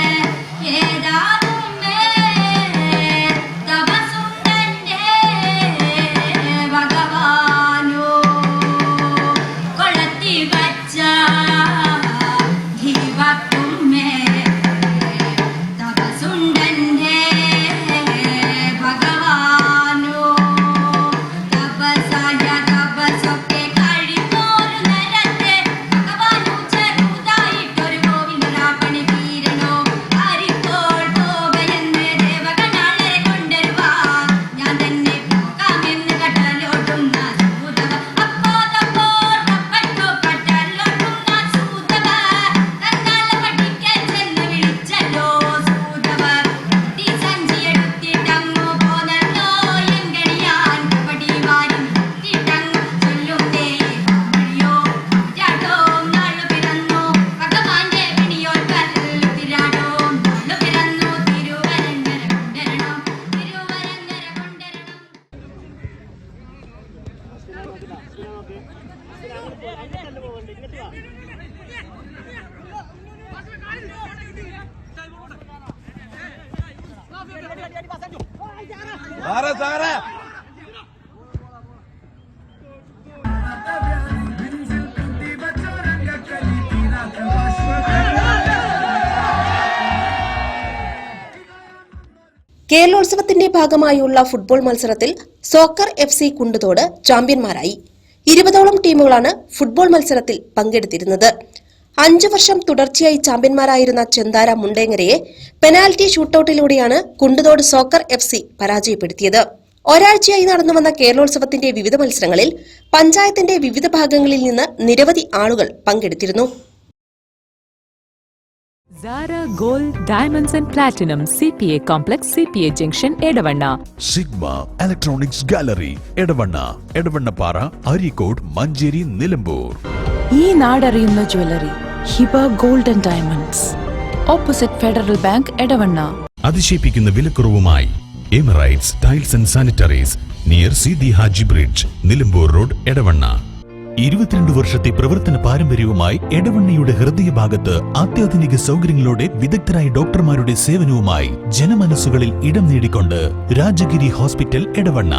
ും കേരളോത്സവത്തിന്റെ ഭാഗമായുള്ള ഫുട്ബോൾ മത്സരത്തിൽ സോക്കർ FC കുണ്ടുതോട് ചാമ്പ്യന്മാരായി. 20ഓളം ടീമുകളാണ് ഫുട്ബോൾ മത്സരത്തിൽ പങ്കെടുത്തിരുന്നത്. 5 വർഷം തുടർച്ചയായി ചാമ്പ്യന്മാരായിരുന്ന ചെന്താര മുണ്ടേങ്ങരയെ പെനാൽറ്റി ഷൂട്ടൌട്ടിലൂടെയാണ് കുണ്ടുതോട് സോക്കർ FC പരാജയപ്പെടുത്തിയത്. ഒരാഴ്ചയായി നടന്നുവന്ന കേരളോത്സവത്തിന്റെ വിവിധ മത്സരങ്ങളിൽ പഞ്ചായത്തിന്റെ വിവിധ ഭാഗങ്ങളിൽ നിന്ന് നിരവധി ആളുകൾ പങ്കെടുത്തിരുന്നു. Zara Gold Diamonds and Platinum CPA Complex CPA Junction Edavanna. Sigma Electronics Gallery Edavanna, Edavannappara, Areekode, Manjeri, Nilambur. ഈ നാടറിയുന്ന jewellery Hiba Gold and Diamonds, opposite Federal Bank Edavanna. അതിശയിപ്പിക്കുന്ന വിലക്കുറവുമായി Emirates Tiles and Sanitaries near Sidi Haji bridge, Nilambur Road, Edavanna. 22 വർഷത്തെ പ്രവർത്തന പാരമ്പര്യവുമായി എടവണ്ണയുടെ ഹൃദയഭാഗത്ത് അത്യാധുനിക സൗകര്യങ്ങളോടെ വിദഗ്ധരായ ഡോക്ടർമാരുടെ സേവനവുമായി ജനമനസ്സുകളിൽ ഇടം നേടിക്കൊണ്ട് രാജഗിരി ഹോസ്പിറ്റൽ എടവണ്ണ.